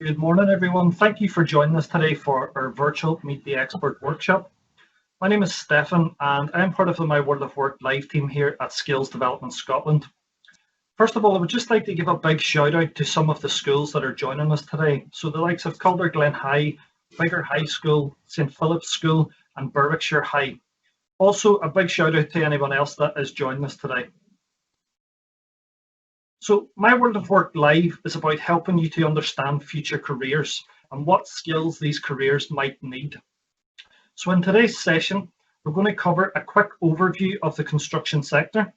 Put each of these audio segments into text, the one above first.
Good morning, everyone. Thank you for joining us today for our virtual Meet the Expert workshop. My name is Stefan and I'm part of the My World of Work live team here at Skills Development Scotland. First of all, I would just like to give a big shout out to some of the schools that are joining us today. So the likes of Calderglen High, Biggar High School, St Philip's School and Berwickshire High. Also a big shout out to anyone else that is joining us today. So My World of Work Live is about helping you to understand future careers and what skills these careers might need. So in today's session, we're going to cover a quick overview of the construction sector.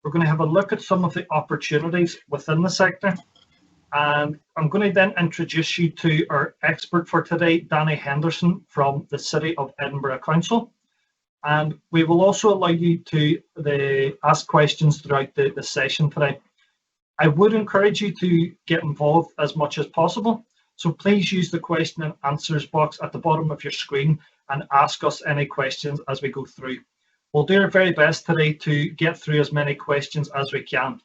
We're going to have a look at some of the opportunities within the sector. And I'm going to then introduce you to our expert for today, Danny Henderson from the City of Edinburgh Council. And we will also allow you to ask questions throughout the session today. I would encourage you to get involved as much as possible. So please use the question and answers box at the bottom of your screen and ask us any questions as we go through. We'll do our very best today to get through as many questions as we can.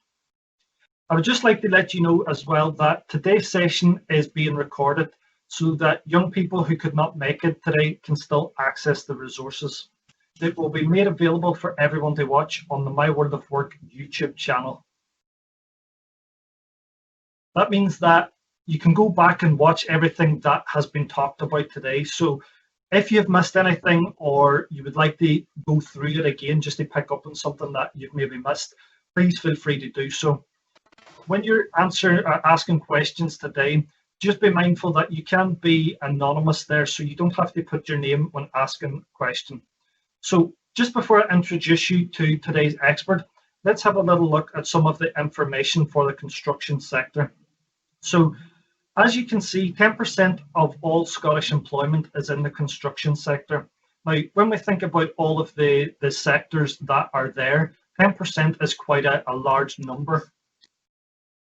I would just like to let you know as well that today's session is being recorded so that young people who could not make it today can still access the resources. It will be made available for everyone to watch on the My World of Work YouTube channel. That means that you can go back and watch everything that has been talked about today. So if you've missed anything or you would like to go through it again just to pick up on something that you've maybe missed, please feel free to do so. When you're asking questions today, just be mindful that you can be anonymous there, so you don't have to put your name when asking a question. So just before I introduce you to today's expert, let's have a little look at some of the information for the construction sector. So as you can see, 10% of all Scottish employment is in the construction sector. Now, when we think about all of the sectors that are there, 10% is quite a large number.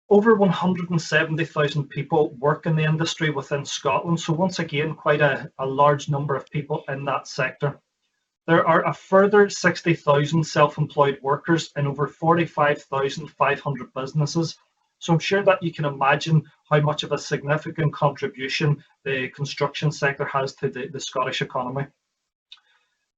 Over 170,000 people work in the industry within Scotland. So once again, quite a large number of people in that sector. There are a further 60,000 self-employed workers in over 45,500 businesses. So I'm sure that you can imagine how much of a significant contribution the construction sector has to the Scottish economy.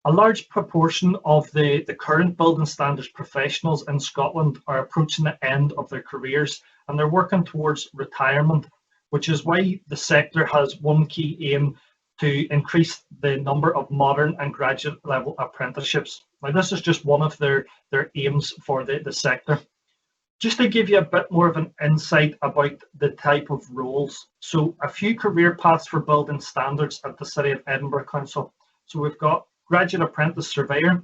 A large proportion of the current building standards professionals in Scotland are approaching the end of their careers and they're working towards retirement, which is why the sector has one key aim to increase the number of modern and graduate level apprenticeships. Now, this is just one of their aims for the sector. Just to give you a bit more of an insight about the type of roles. So a few career paths for building standards at the City of Edinburgh Council. So we've got graduate apprentice surveyor,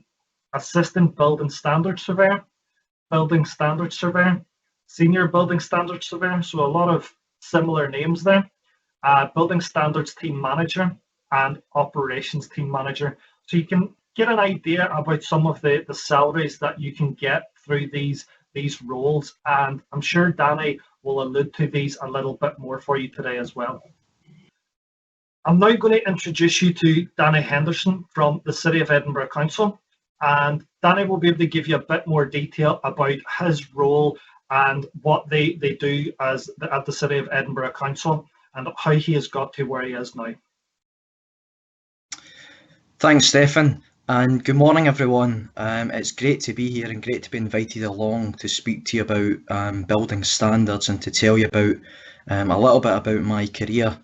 assistant building standard surveyor, building standard surveyor, senior building standard surveyor. So a lot of similar names there. Building standards team manager and operations team manager. So you can get an idea about some of the salaries that you can get through these roles, and I'm sure Danny will allude to these a little bit more for you today as well. I'm now going to introduce you to Danny Henderson from the City of Edinburgh Council, and Danny will be able to give you a bit more detail about his role and what they do at the City of Edinburgh Council and how he has got to where he is now. Thanks, Stefan, and good morning, everyone. It's great to be here and great to be invited along to speak to you about building standards and to tell you about a little bit about my career.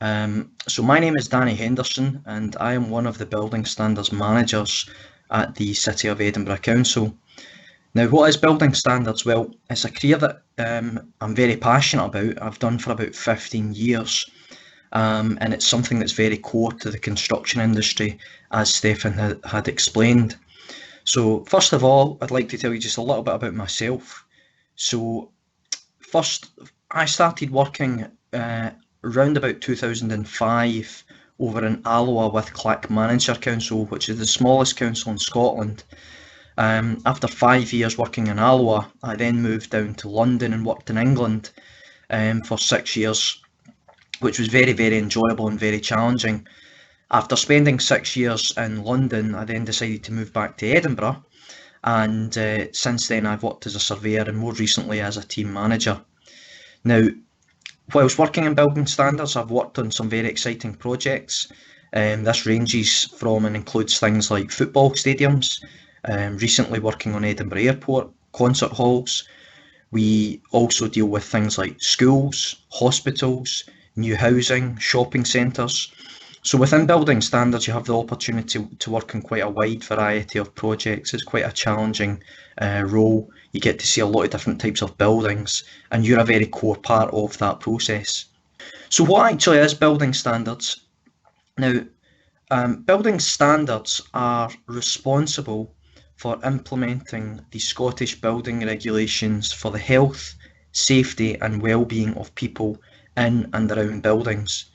So my name is Danny Henderson and I am one of the building standards managers at the City of Edinburgh Council. Now, what is building standards? Well, it's a career that I'm very passionate about. I've done for about 15 years. And it's something that's very core to the construction industry, as Stefan had explained. So first of all, I'd like to tell you just a little bit about myself. So first, I started working around about 2005 over in Alloa with Clackmannanshire Council, which is the smallest council in Scotland. After 5 years working in Alloa, I then moved down to London and worked in England for 6 years, which was very, very enjoyable and very challenging. After spending 6 years in London, I then decided to move back to Edinburgh, and since then I've worked as a surveyor and more recently as a team manager. Now, Whilst working in building standards, I've worked on some very exciting projects. This ranges from and includes things like football stadiums, recently working on Edinburgh Airport, concert halls. We also deal with things like schools, hospitals, new housing, shopping centres. So within building standards, you have the opportunity to work on quite a wide variety of projects. It's quite a challenging role. You get to see a lot of different types of buildings, and you're a very core part of that process. So what actually is building standards? Now, building standards are responsible for implementing the Scottish building regulations for the health, safety and well-being of people in and around buildings.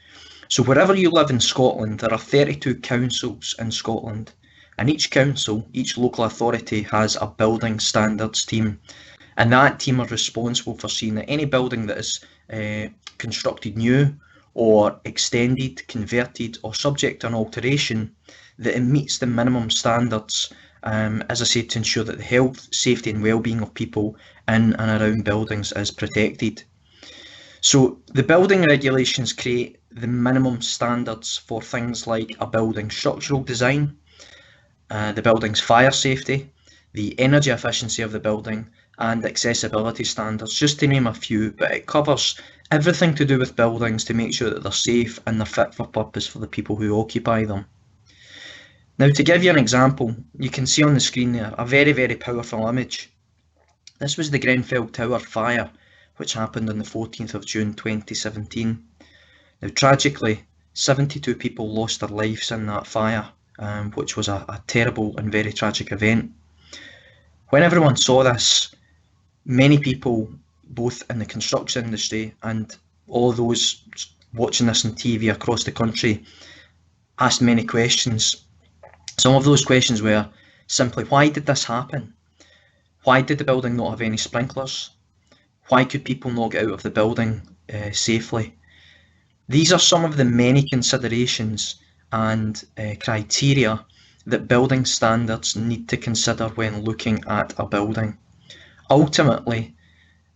So wherever you live in Scotland, there are 32 councils in Scotland, and each council, each local authority has a building standards team, and that team are responsible for seeing that any building that is constructed new or extended, converted or subject to an alteration, that it meets the minimum standards, as I said, to ensure that the health, safety and well-being of people in and around buildings is protected. So the building regulations create the minimum standards for things like a building's structural design, the building's fire safety, the energy efficiency of the building and accessibility standards, just to name a few, but it covers everything to do with buildings to make sure that they're safe and they're fit for purpose for the people who occupy them. Now, to give you an example, you can see on the screen there a very, very powerful image. This was the Grenfell Tower fire, which happened on the 14th of June 2017. Now, tragically, 72 people lost their lives in that fire, which was a terrible and very tragic event. When everyone saw this, many people, both in the construction industry and all those watching this on TV across the country, asked many questions. Some of those questions were simply, why did this happen? Why did the building not have any sprinklers? Why could people not get out of the building safely? These are some of the many considerations and criteria that building standards need to consider when looking at a building. Ultimately,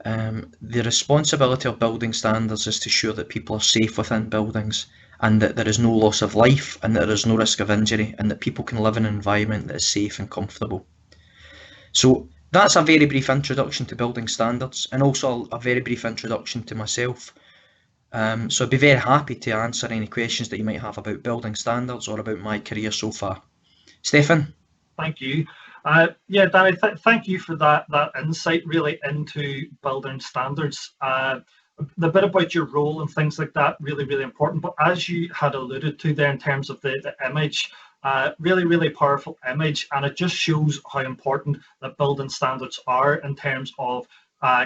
the responsibility of building standards is to ensure that people are safe within buildings and that there is no loss of life and that there is no risk of injury and that people can live in an environment that is safe and comfortable. So that's a very brief introduction to building standards and also a very brief introduction to myself. So I'd be very happy to answer any questions that you might have about building standards or about my career so far. Stefan? Thank you. Yeah, Danny, thank you for that insight really into building standards. The bit about your role and things like that, really, really important. But as you had alluded to there in terms of the image, really, really powerful image. And it just shows how important that building standards are in terms of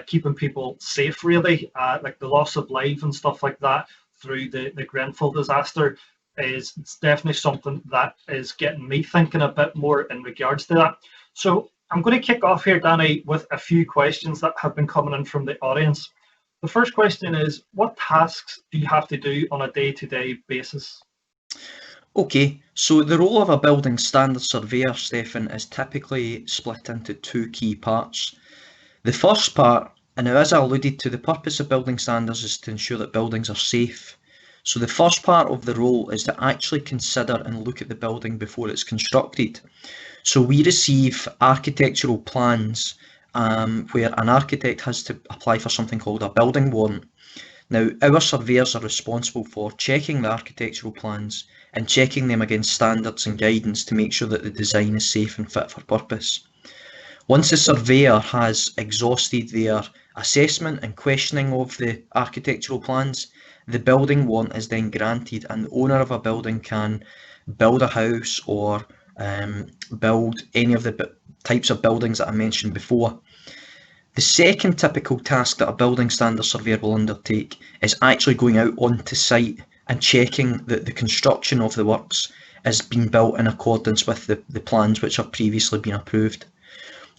keeping people safe, really, like the loss of life and stuff like that through the Grenfell disaster. It's definitely something that is getting me thinking a bit more in regards to that. So I'm going to kick off here, Danny, with a few questions that have been coming in from the audience. The first question is, what tasks do you have to do on a day-to-day basis? Okay, so the role of a building standard surveyor, Stefan, is typically split into two key parts. The first part, and as I alluded to, the purpose of building standards is to ensure that buildings are safe. So the first part of the role is to actually consider and look at the building before it's constructed. So we receive architectural plans where an architect has to apply for something called a building warrant. Now, our surveyors are responsible for checking the architectural plans and checking them against standards and guidance to make sure that the design is safe and fit for purpose. Once the surveyor has exhausted their assessment and questioning of the architectural plans, the building warrant is then granted and the owner of a building can build a house or build any of the types of buildings that I mentioned before. The second typical task that a building standard surveyor will undertake is actually going out onto site and checking that the construction of the works is being built in accordance with the plans which have previously been approved.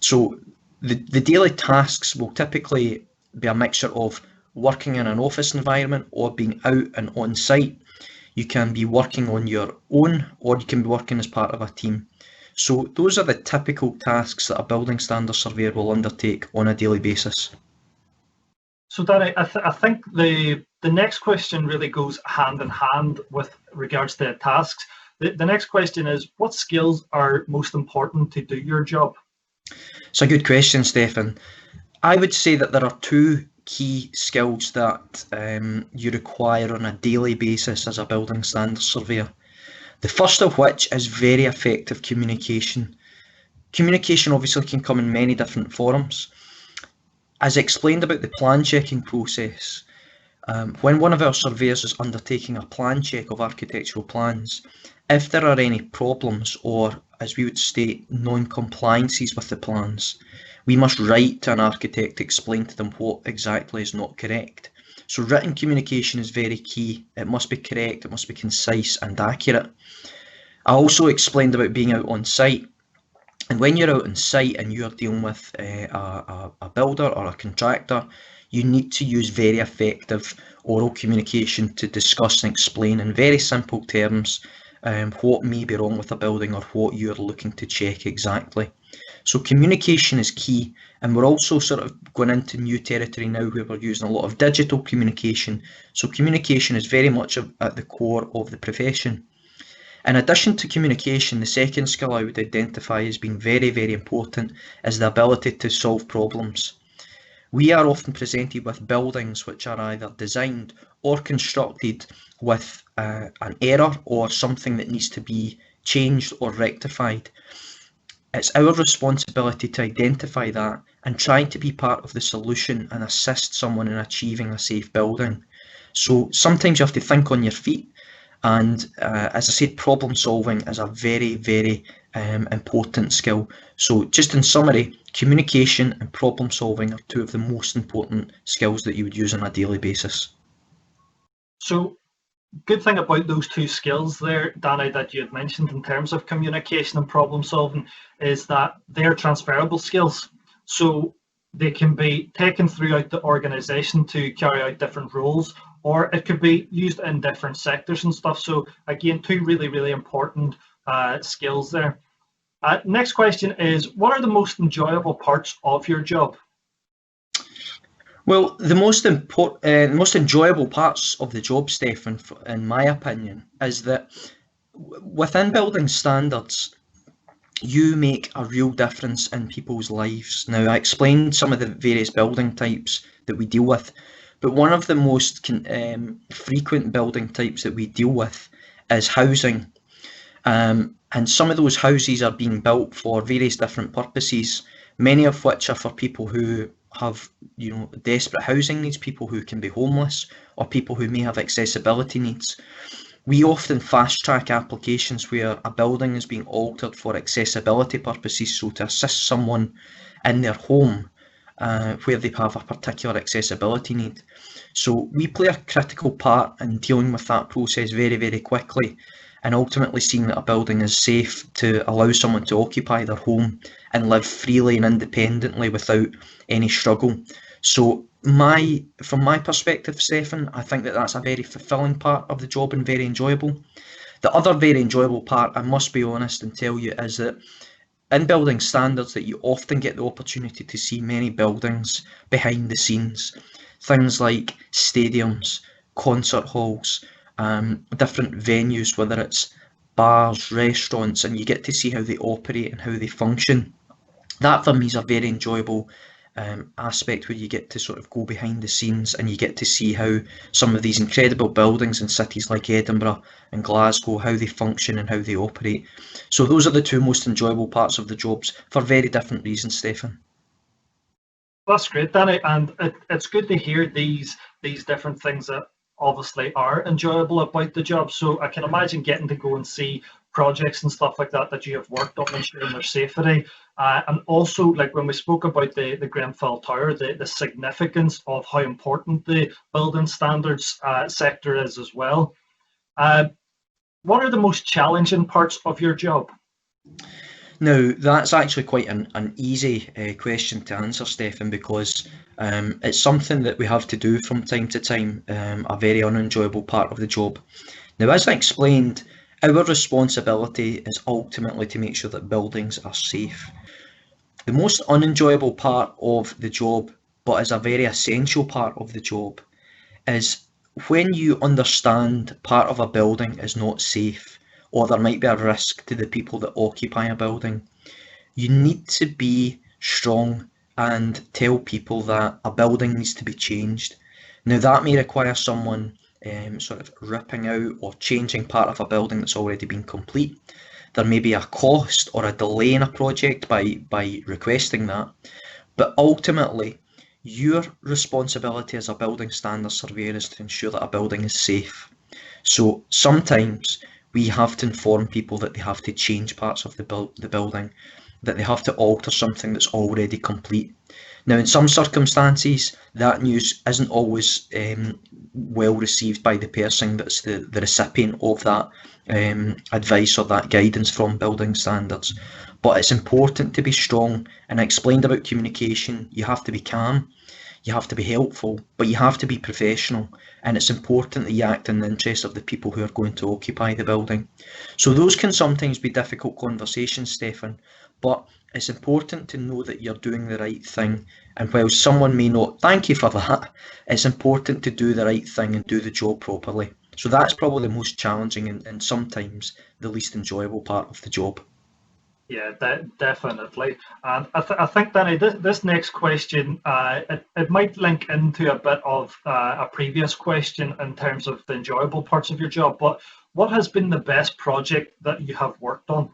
So the daily tasks will typically be a mixture of working in an office environment or being out and on site. You can be working on your own or you can be working as part of a team. So those are the typical tasks that a building standard surveyor will undertake on a daily basis. So Danny, I think the next question really goes hand in hand with regards to tasks. The next question is, what skills are most important to do your job? It's a good question, Stefan. I would say that there are two key skills that you require on a daily basis as a building standards surveyor. The first of which is very effective communication. Communication obviously can come in many different forms. As explained about the plan checking process, when one of our surveyors is undertaking a plan check of architectural plans, if there are any problems or, as we would state, non-compliances with the plans, we must write to an architect to explain to them what exactly is not correct. So written communication is very key. It must be correct, it must be concise and accurate. I also explained about being out on site. And when you're out on site and you're dealing with a builder or a contractor, you need to use very effective oral communication to discuss and explain in very simple terms what may be wrong with a building or what you're looking to check exactly. So communication is key, and we're also sort of going into new territory now where we're using a lot of digital communication. So communication is very much at the core of the profession. In addition to communication, the second skill I would identify as being very, very important is the ability to solve problems. We are often presented with buildings which are either designed or constructed with an error or something that needs to be changed or rectified. It's our responsibility to identify that and try to be part of the solution and assist someone in achieving a safe building. So sometimes you have to think on your feet, and as I said, problem solving is a very, very important skill. So just in summary, communication and problem solving are two of the most important skills that you would use on a daily basis. So good thing about those two skills there, Danny, that you had mentioned in terms of communication and problem solving is that they're transferable skills. So they can be taken throughout the organization to carry out different roles, or it could be used in different sectors and stuff. So again, two really, really important skills there. Next question is, what are the most enjoyable parts of your job? Well, the most enjoyable parts of the job, Stefan, in my opinion, is that within building standards, you make a real difference in people's lives. Now, I explained some of the various building types that we deal with, but one of the most frequent building types that we deal with is housing. And some of those houses are being built for various different purposes, many of which are for people who have, desperate housing needs, people who can be homeless, or people who may have accessibility needs. We often fast track applications where a building is being altered for accessibility purposes, so to assist someone in their home where they have a particular accessibility need. So we play a critical part in dealing with that process very, very quickly, and ultimately seeing that a building is safe to allow someone to occupy their home and live freely and independently without any struggle. So from my perspective, Stefan, I think that that's a very fulfilling part of the job and very enjoyable. The other very enjoyable part, I must be honest and tell you, is that in building standards that you often get the opportunity to see many buildings behind the scenes. Things like stadiums, concert halls, different venues, whether it's bars, restaurants, and you get to see how they operate and how they function. That for me is a very enjoyable aspect where you get to sort of go behind the scenes and you get to see how some of these incredible buildings in cities like Edinburgh and Glasgow, how they function and how they operate. So those are the two most enjoyable parts of the jobs for very different reasons, Stefan. That's great, Danny, and it's good to hear these different things that obviously are enjoyable about the job. So I can imagine getting to go and see projects and stuff like that you have worked on, ensuring their safety, and also like when we spoke about the Grenfell Tower, the significance of how important the building standards sector is as well. What are the most challenging parts of your job? Now, that's actually quite an easy question to answer, Stefan, because it's something that we have to do from time to time, a very unenjoyable part of the job. Now, as I explained, our responsibility is ultimately to make sure that buildings are safe. The most unenjoyable part of the job but is a very essential part of the job, is when you understand part of a building is not safe, or there might be a risk to the people that occupy a building, you need to be strong and tell people that a building needs to be changed. Now, that may require someone sort of ripping out or changing part of a building that's already been complete. There may be a cost or a delay in a project by requesting that, but ultimately, your responsibility as a building standards surveyor is to ensure that a building is safe. So sometimes we have to inform people that they have to change parts of the building, that they have to alter something that's already complete. Now, in some circumstances, that news isn't always well received by the person that's the recipient of that advice or that guidance from building standards. But it's important to be strong, and I explained about communication. You have to be calm, you have to be helpful, but you have to be professional, and it's important that you act in the interest of the people who are going to occupy the building. So those can sometimes be difficult conversations, Stefan, but it's important to know that you're doing the right thing. And while someone may not thank you for that, it's important to do the right thing and do the job properly. So that's probably the most challenging and sometimes the least enjoyable part of the job. Yeah, definitely. And I think, Danny, this next question, it might link into a bit of a previous question in terms of the enjoyable parts of your job, but what has been the best project that you have worked on?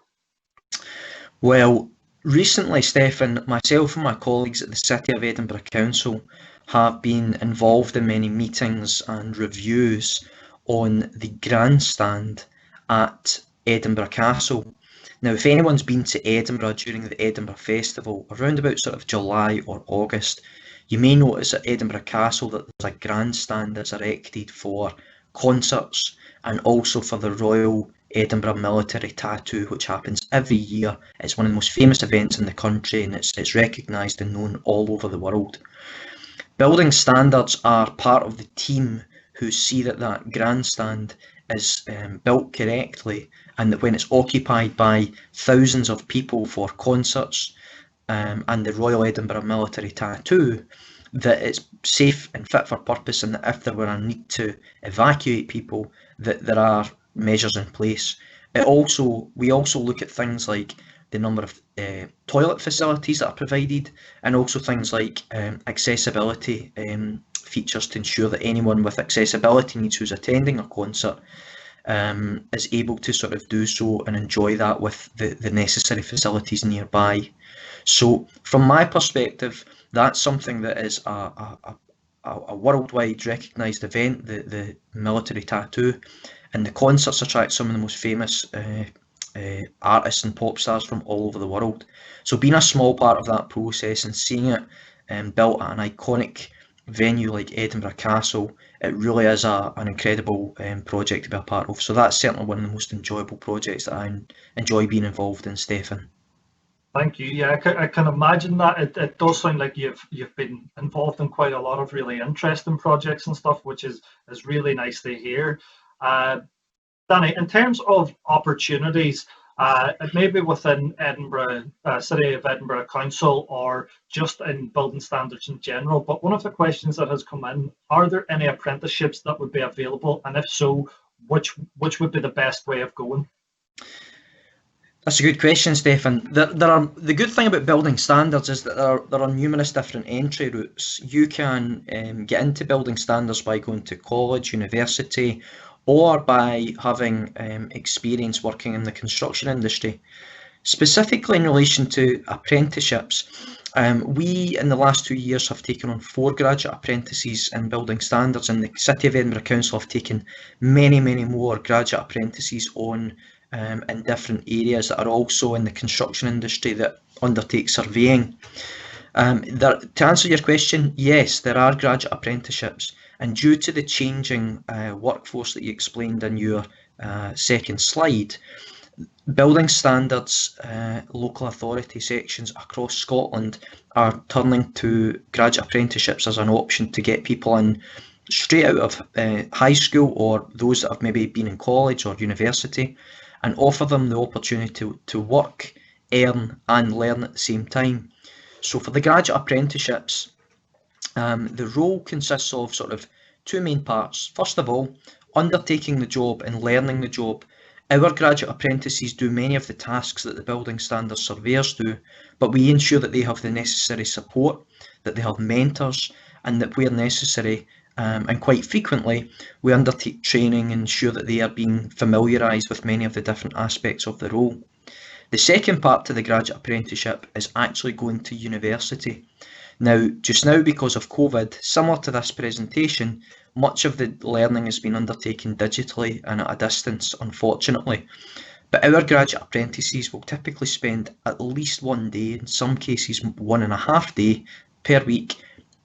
Well, recently, Stefan, myself and my colleagues at the City of Edinburgh Council have been involved in many meetings and reviews on the grandstand at Edinburgh Castle. Now, if anyone's been to Edinburgh during the Edinburgh Festival, around about sort of July or August, you may notice at Edinburgh Castle that there's a grandstand that's erected for concerts and also for the Royal Edinburgh Military Tattoo, which happens every year. It's one of the most famous events in the country, and it's recognised and known all over the world. Building standards are part of the team who see that that grandstand is built correctly, and that when it's occupied by thousands of people for concerts and the Royal Edinburgh Military Tattoo, that it's safe and fit for purpose, and that if there were a need to evacuate people, that there are measures in place. We also look at things like the number of toilet facilities that are provided, and also things like accessibility features to ensure that anyone with accessibility needs who's attending a concert is able to sort of do so and enjoy that with the necessary facilities nearby. So from my perspective, that's something that is a worldwide recognised event, the military tattoo, and the concerts attract some of the most famous artists and pop stars from all over the world. So being a small part of that process and seeing it built at an iconic venue like Edinburgh Castle, it really is an incredible project to be a part of. So that's certainly one of the most enjoyable projects that I enjoy being involved in, Stefan. Thank you. Yeah, I can imagine that. It does sound like you've been involved in quite a lot of really interesting projects and stuff, which is really nice to hear. Danny, in terms of opportunities, maybe within Edinburgh, City of Edinburgh Council, or just in building standards in general, but one of the questions that has come in, are there any apprenticeships that would be available? And if so, which would be the best way of going? That's a good question, Stefan. The good thing about building standards is that there are numerous different entry routes. You can get into building standards by going to college, university, or by having experience working in the construction industry. Specifically in relation to apprenticeships, we in the last 2 years have taken on 4 graduate apprentices in building standards, and the City of Edinburgh Council have taken many more graduate apprentices on in different areas that are also in the construction industry that undertake surveying. To answer your question, yes, there are graduate apprenticeships, and due to the changing workforce that you explained in your second slide, building standards local authority sections across Scotland are turning to graduate apprenticeships as an option to get people in straight out of high school, or those that have maybe been in college or university, and offer them the opportunity to work, earn and learn at the same time. So for the graduate apprenticeships, The role consists of sort of two main parts. First of all, undertaking the job and learning the job. Our graduate apprentices do many of the tasks that the building standards surveyors do, but we ensure that they have the necessary support, that they have mentors, and that where necessary, and quite frequently, we undertake training and ensure that they are being familiarised with many of the different aspects of the role. The second part to the graduate apprenticeship is actually going to university. Now, just now, because of COVID, similar to this presentation, much of the learning has been undertaken digitally and at a distance, unfortunately. But our graduate apprentices will typically spend at least one day, in some cases 1.5 days per week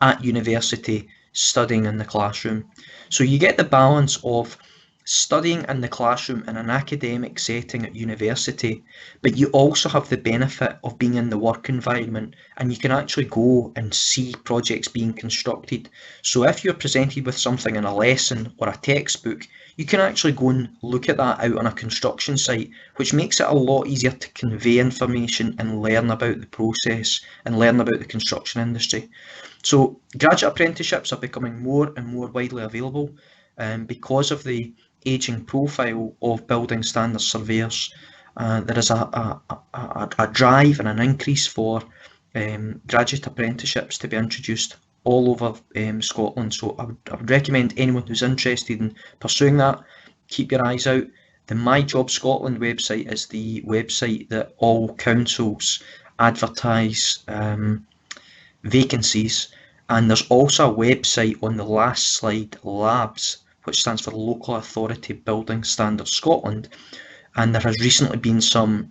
at university studying in the classroom. So you get the balance of studying in the classroom in an academic setting at university, but you also have the benefit of being in the work environment, and you can actually go and see projects being constructed. So if you're presented with something in a lesson or a textbook, you can actually go and look at that out on a construction site, which makes it a lot easier to convey information and learn about the process and learn about the construction industry. So graduate apprenticeships are becoming more and more widely available because of the ageing profile of building standards surveyors. There is a drive and an increase for graduate apprenticeships to be introduced all over Scotland. So I would recommend anyone who's interested in pursuing that, keep your eyes out. The My Job Scotland website is the website that all councils advertise vacancies, and there's also a website on the last slide, LABS, which stands for Local Authority Building Standards Scotland, and there has recently been some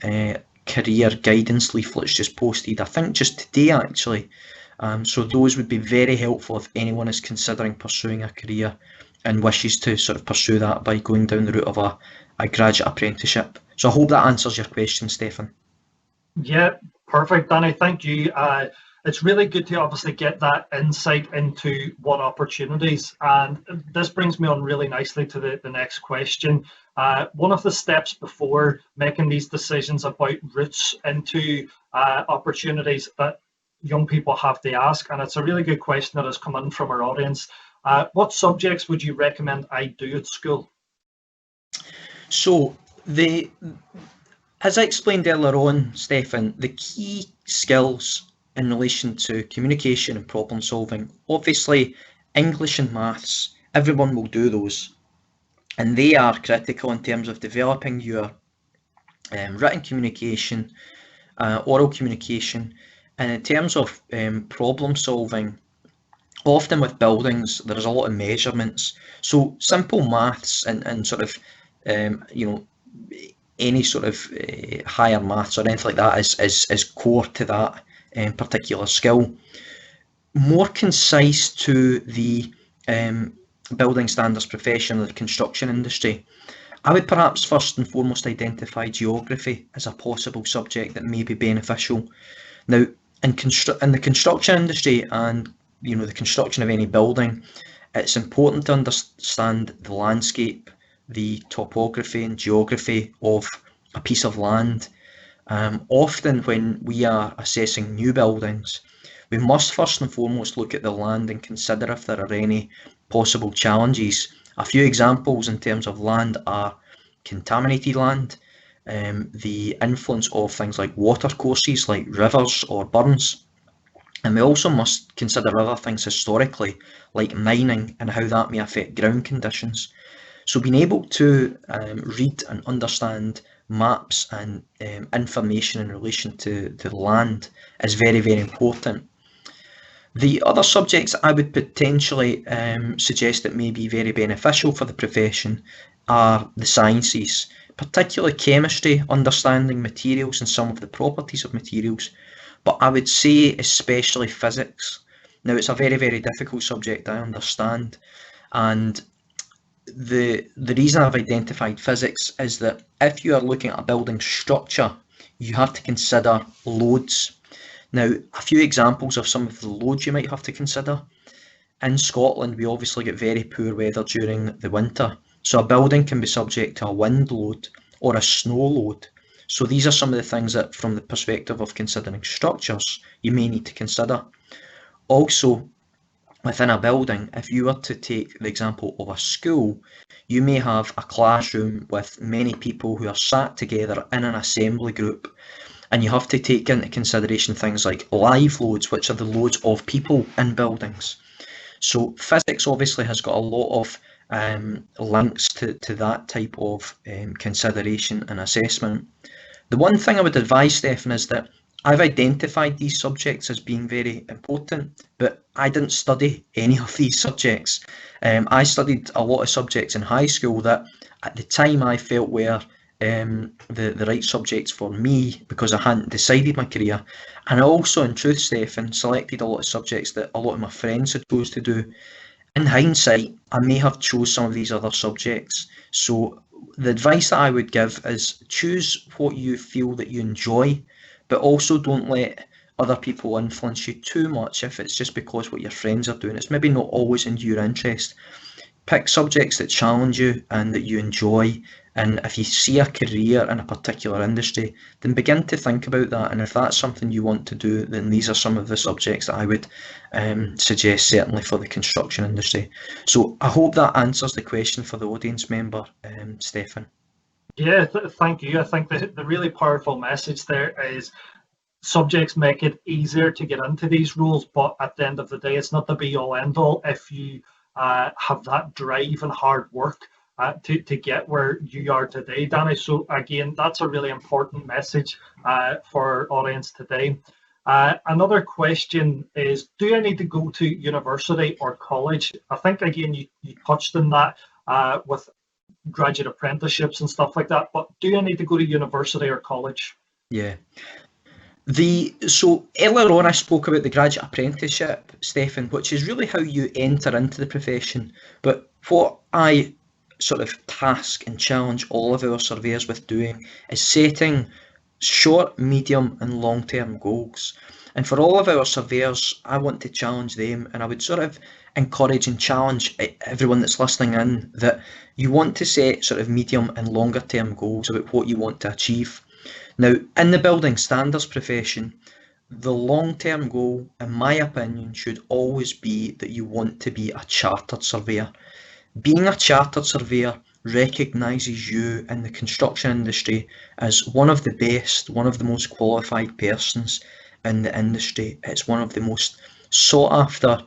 career guidance leaflets just posted, I think just today actually. So those would be very helpful if anyone is considering pursuing a career and wishes to sort of pursue that by going down the route of a graduate apprenticeship. So I hope that answers your question, Stefan. Yeah, perfect, Danny. Thank you. It's really good to obviously get that insight into what opportunities, and this brings me on really nicely to the next question. One of the steps before making these decisions about routes into opportunities that young people have to ask, and it's a really good question that has come in from our audience. What subjects would you recommend I do at school? So as I explained earlier on, Stefan, the key skills in relation to communication and problem solving, obviously English and maths, everyone will do those, and they are critical in terms of developing your written communication, oral communication, and in terms of problem solving, often with buildings there is a lot of measurements, so simple maths and sort of any sort of higher maths or anything like that is core to that particular skill. More concise to the building standards profession or the construction industry, I would perhaps first and foremost identify geography as a possible subject that may be beneficial. Now, in the construction industry and the construction of any building, it's important to understand the landscape, the topography and geography of a piece of land. Often when we are assessing new buildings, we must first and foremost look at the land and consider if there are any possible challenges. A few examples in terms of land are contaminated land, the influence of things like water courses like rivers or burns, and we also must consider other things historically like mining and how that may affect ground conditions. So being able to read and understand maps and information in relation to the land is very, very important. The other subjects I would potentially suggest that may be very beneficial for the profession are the sciences, particularly chemistry, understanding materials and some of the properties of materials, but I would say especially physics. Now, it's a very, very difficult subject, I understand, and the reason I've identified physics is that if you are looking at a building structure, you have to consider loads. Now, a few examples of some of the loads you might have to consider. In Scotland, we obviously get very poor weather during the winter, so a building can be subject to a wind load or a snow load. So these are some of the things that, from the perspective of considering structures, you may need to consider. Also, within a building, if you were to take the example of a school, you may have a classroom with many people who are sat together in an assembly group, and you have to take into consideration things like live loads, which are the loads of people in buildings. So physics obviously has got a lot of links to that type of consideration and assessment. The one thing I would advise, Stefan, is that I've identified these subjects as being very important, but I didn't study any of these subjects. I studied a lot of subjects in high school that at the time I felt were the right subjects for me because I hadn't decided my career. And I also, in truth, Stefan, selected a lot of subjects that a lot of my friends had chose to do. In hindsight, I may have chose some of these other subjects. So the advice that I would give is choose what you feel that you enjoy, but also don't let other people influence you too much if it's just because what your friends are doing. It's maybe not always in your interest. Pick subjects that challenge you and that you enjoy. And if you see a career in a particular industry, then begin to think about that. And if that's something you want to do, then these are some of the subjects that I would suggest, certainly for the construction industry. So I hope that answers the question for the audience member, Stefan. Yeah, thank you. I think the really powerful message there is subjects make it easier to get into these roles, but at the end of the day, it's not the be all end all if you have that drive and hard work to get where you are today, Danny. So again, that's a really important message for our audience today. Another question is, do I need to go to university or college? I think, again, you touched on that with graduate apprenticeships and stuff like that, but do you need to go to university or college? Yeah. So earlier on I spoke about the graduate apprenticeship, Stefan, which is really how you enter into the profession. But what I sort of task and challenge all of our surveyors with doing is setting short, medium and long-term goals. And for all of our surveyors, I want to challenge them, and I would sort of encourage and challenge everyone that's listening in that you want to set sort of medium and longer term goals about what you want to achieve. Now, in the building standards profession, the long-term goal, in my opinion, should always be that you want to be a chartered surveyor. Being a chartered surveyor recognises you in the construction industry as one of the best, one of the most qualified persons in the industry. It's one of the most sought after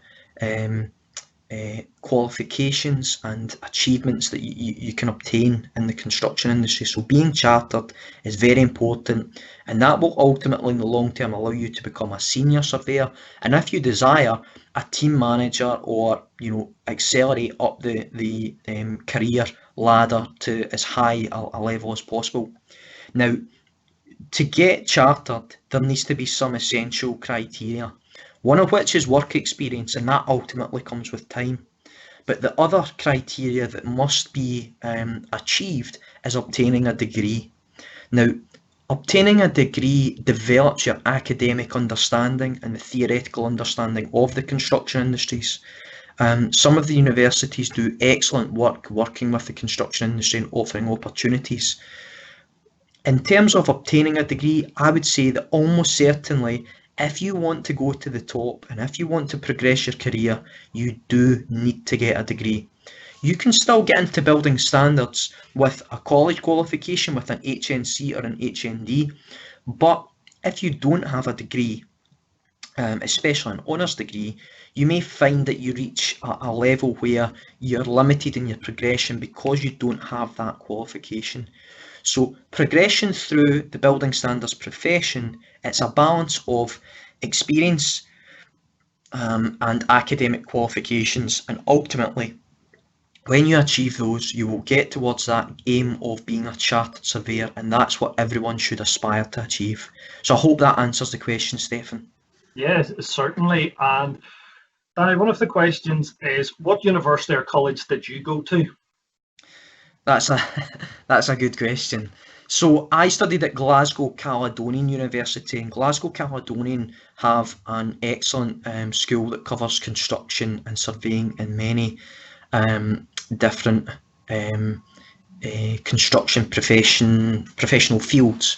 qualifications and achievements that you can obtain in the construction industry. So being chartered is very important, and that will ultimately in the long term allow you to become a senior surveyor, and if you desire, a team manager, or accelerate up the career ladder to as high a level as possible. Now, to get chartered, there needs to be some essential criteria, one of which is work experience, and that ultimately comes with time. But the other criteria that must be achieved is obtaining a degree. Now, obtaining a degree develops your academic understanding and the theoretical understanding of the construction industries. Some of the universities do excellent work working with the construction industry and offering opportunities. In terms of obtaining a degree, I would say that almost certainly, if you want to go to the top and if you want to progress your career, you do need to get a degree. You can still get into building standards with a college qualification, with an HNC or an HND, but if you don't have a degree, especially an honours degree, you may find that you reach a level where you're limited in your progression because you don't have that qualification. So progression through the building standards profession, it's a balance of experience and academic qualifications, and ultimately when you achieve those, you will get towards that aim of being a chartered surveyor, and that's what everyone should aspire to achieve. So I hope that answers the question, Stefan. Yes, certainly. And Danny, one of the questions is, what university or college did you go to? That's a good question. So I studied at Glasgow Caledonian University, and Glasgow Caledonian have an excellent school that covers construction and surveying in many different construction professional fields.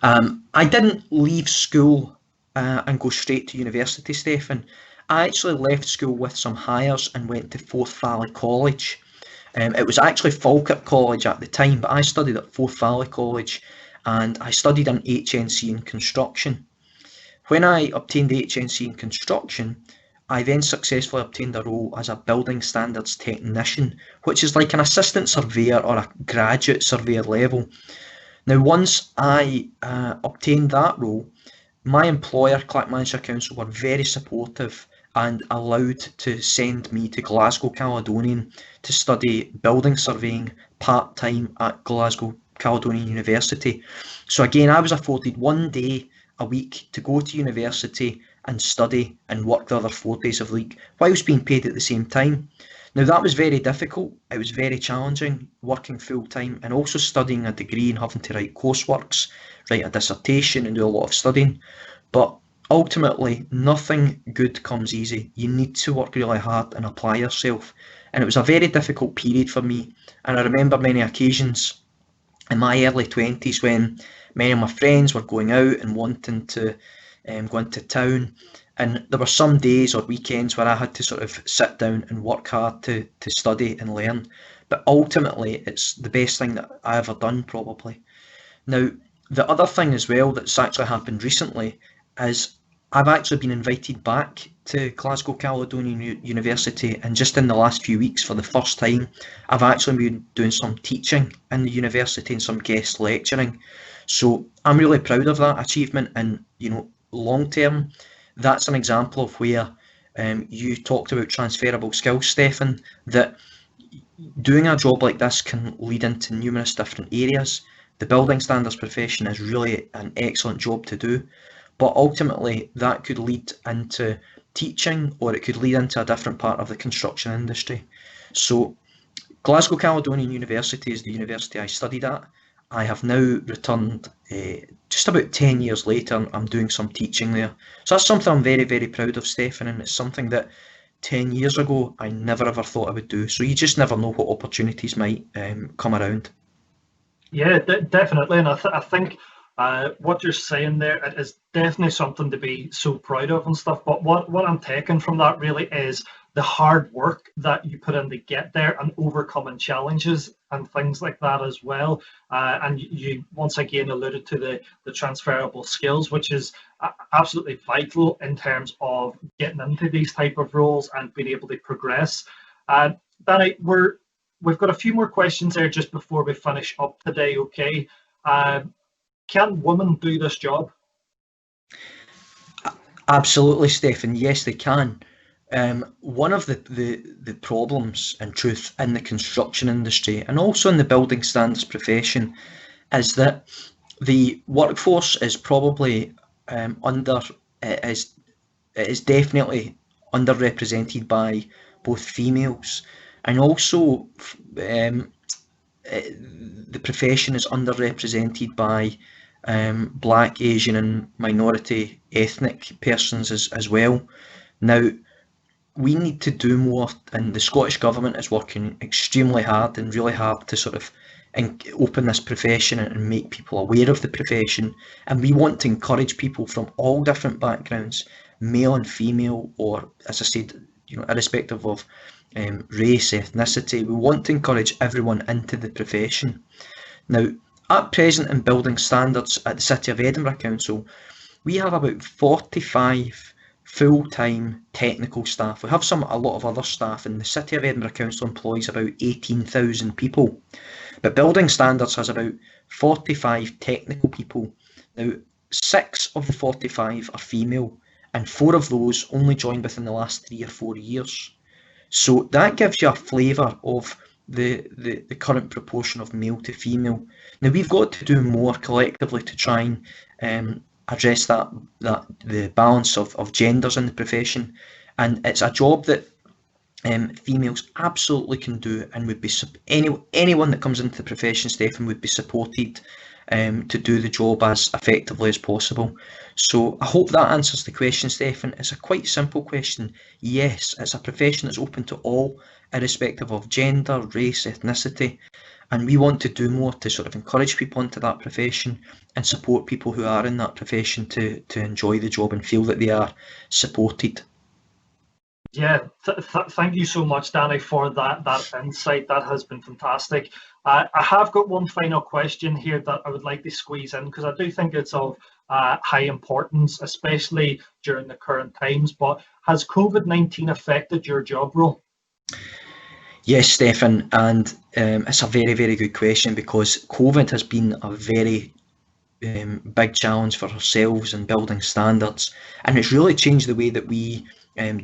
I didn't leave school and go straight to university, Stefan. I actually left school with some hires and went to Forth Valley College. It was actually Falkirk College at the time, but I studied at Forth Valley College and I studied an HNC in construction. When I obtained the HNC in construction, I then successfully obtained a role as a building standards technician, which is like an assistant surveyor or a graduate surveyor level. Now, once I obtained that role, my employer, Clackmannshire Council, were very supportive and allowed to send me to Glasgow Caledonian to study building surveying part-time at Glasgow Caledonian University. So again, I was afforded 1 day a week to go to university and study and work the other 4 days of the week whilst being paid at the same time. Now that was very difficult, it was very challenging working full time and also studying a degree and having to write courseworks, write a dissertation and do a lot of studying. But ultimately nothing good comes easy. You need to work really hard and apply yourself. And it was a very difficult period for me. And I remember many occasions in my early 20s when many of my friends were going out and wanting to go into town, and there were some days or weekends where I had to sort of sit down and work hard to study and learn. But ultimately it's the best thing that I ever done probably. Now the other thing as well that's actually happened recently is I've actually been invited back to Glasgow Caledonian University, and just in the last few weeks for the first time I've actually been doing some teaching in the university and some guest lecturing. So I'm really proud of that achievement, and you know, long term that's an example of where you talked about transferable skills, Stefan, that doing a job like this can lead into numerous different areas. The building standards profession is really an excellent job to do, but ultimately that could lead into teaching, or it could lead into a different part of the construction industry. So Glasgow Caledonian University is the university I studied at. I have now returned just about 10 years later. I'm doing some teaching there. So that's something I'm very, very proud of, Stefan, and it's something that 10 years ago I never ever thought I would do. So you just never know what opportunities might come around. Yeah, definitely. And I think what you're saying there is definitely something to be so proud of and stuff. But what I'm taking from that really is the hard work that you put in to get there and overcoming challenges and things like that as well. And you once again alluded to the transferable skills, which is absolutely vital in terms of getting into these type of roles and being able to progress. Danny, we've got a few more questions there just before we finish up today, okay? Can women do this job? Absolutely, Stefan. Yes, they can. One of the problems in truth in the construction industry and also in the building standards profession is that the workforce is probably is definitely underrepresented by both females, and also the profession is underrepresented by Black, Asian and minority ethnic persons as well. Now, we need to do more, and the Scottish Government is working extremely hard and really hard to sort of open this profession and make people aware of the profession. And we want to encourage people from all different backgrounds, male and female, or as I said, you know, irrespective of race, ethnicity. We want to encourage everyone into the profession. Now, at present in building standards at the City of Edinburgh Council, we have about 45 full-time technical staff. We have a lot of other staff, and the City of Edinburgh Council employs about 18,000 people. But building standards has about 45 technical people. Now, 6 of the 45 are female, and 4 of those only joined within the last 3 or 4 years. So that gives you a flavour of the current proportion of male to female. Now, we've got to do more collectively to try and address that the balance of genders in the profession, and it's a job that females absolutely can do, and would be anyone that comes into the profession, Stefan, would be supported to do the job as effectively as possible. So I hope that answers the question, Stefan. It's a quite simple question. Yes, it's a profession that's open to all, irrespective of gender, race, ethnicity, and we want to do more to sort of encourage people into that profession and support people who are in that profession to enjoy the job and feel that they are supported. Yeah, thank you so much, Danny, for that insight. That has been fantastic. I have got one final question here that I would like to squeeze in because I do think it's of high importance, especially during the current times. But has COVID-19 affected your job role? Yes, Stefan, and it's a very, very good question because COVID has been a very big challenge for ourselves and building standards, and it's really changed the way that we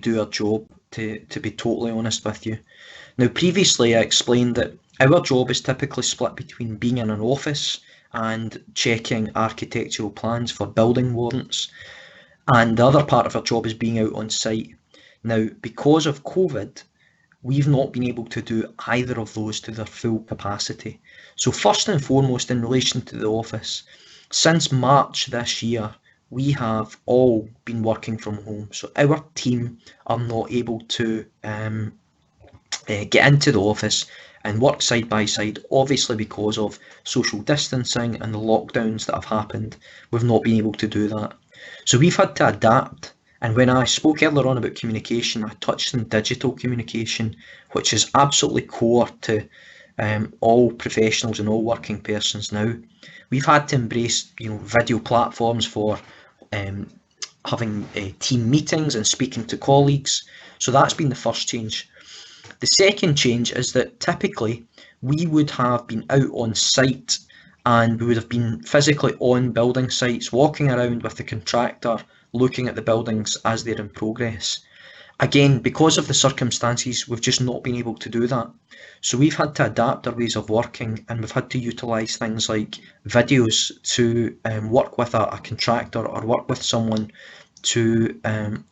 do our job, to be totally honest with you. Now, previously I explained that our job is typically split between being in an office and checking architectural plans for building warrants, and the other part of our job is being out on site. Now, because of COVID, we've not been able to do either of those to their full capacity. So first and foremost, in relation to the office, since March this year, we have all been working from home. So our team are not able to get into the office and work side by side, obviously because of social distancing and the lockdowns that have happened. We've not been able to do that. So we've had to adapt. And when I spoke earlier on about communication, I touched on digital communication, which is absolutely core to all professionals and all working persons now. We've had to embrace, video platforms for having team meetings and speaking to colleagues. So that's been the first change. The second change is that typically we would have been out on site and we would have been physically on building sites, walking around with the contractor, looking at the buildings as they're in progress. Again, because of the circumstances, we've just not been able to do that. So we've had to adapt our ways of working, and we've had to utilise things like videos to work with a contractor or work with someone to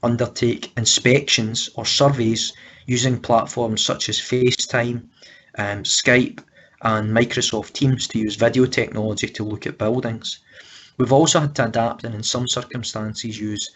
undertake inspections or surveys using platforms such as FaceTime, Skype and Microsoft Teams to use video technology to look at buildings. We've also had to adapt and in some circumstances use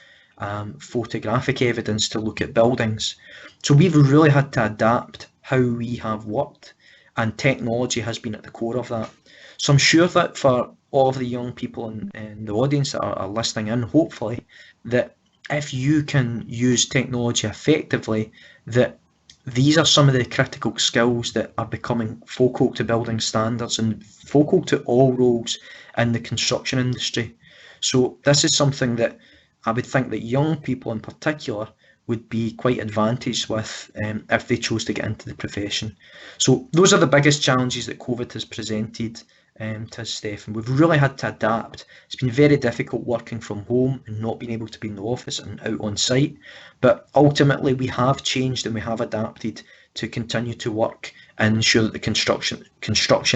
photographic evidence to look at buildings. So we've really had to adapt how we have worked, and technology has been at the core of that. So I'm sure that for all of the young people in the audience that are listening in, hopefully, that if you can use technology effectively, that these are some of the critical skills that are becoming focal to building standards and focal to all roles in the construction industry. So this is something that I would think that young people in particular would be quite advantaged with if they chose to get into the profession. So those are the biggest challenges that COVID has presented to us, Stephen. We've really had to adapt. It's been very difficult working from home and not being able to be in the office and out on site, but ultimately we have changed and we have adapted to continue to work and ensure that the construction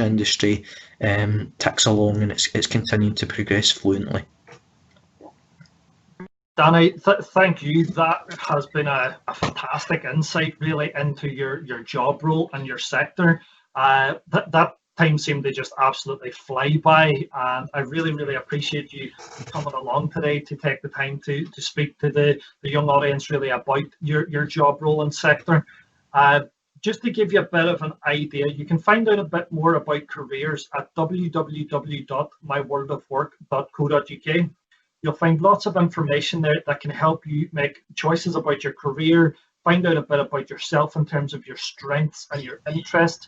industry ticks along and it's continuing to progress fluently. Danny, thank you. That has been a fantastic insight really into your job role and your sector. That time seemed to just absolutely fly by, and I really appreciate you coming along today to take the time to speak to the young audience really about your job role and sector. Just to give you a bit of an idea, you can find out a bit more about careers at www.myworldofwork.co.uk. You'll find lots of information there that can help you make choices about your career, find out a bit about yourself in terms of your strengths and your interests.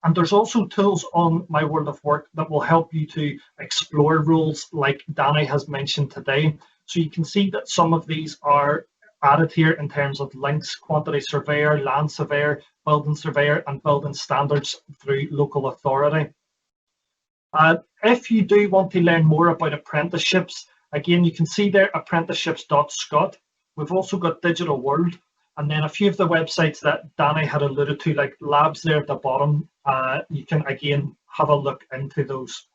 And there's also tools on My World of Work that will help you to explore roles like Danny has mentioned today. So you can see that some of these are added here in terms of links: quantity surveyor, land surveyor, building surveyor, and building standards through local authority. If you do want to learn more about apprenticeships, again, you can see there apprenticeships.scot. We've also got Digital World, and then a few of the websites that Danny had alluded to, like Labs there at the bottom. You can again have a look into those.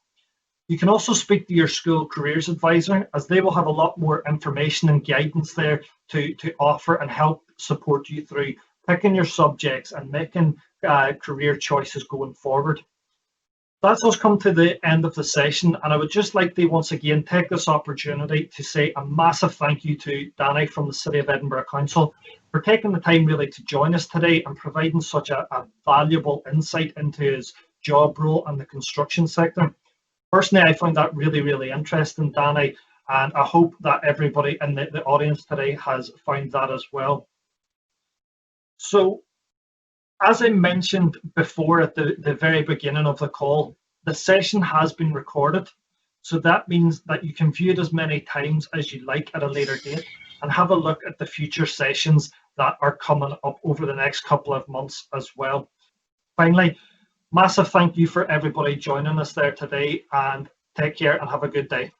You can also speak to your school careers advisor, as they will have a lot more information and guidance there to offer and help support you through picking your subjects and making career choices going forward. That's us come to the end of the session, and I would just like to once again take this opportunity to say a massive thank you to Danny from the City of Edinburgh Council for taking the time really to join us today and providing such a valuable insight into his job role and the construction sector. Personally, I found that really interesting, Danny, and I hope that everybody in the audience today has found that as well. So as I mentioned before at the very beginning of the call, the session has been recorded. So that means that you can view it as many times as you like at a later date and have a look at the future sessions that are coming up over the next couple of months as well. Finally, massive thank you for everybody joining us there today, and take care and have a good day.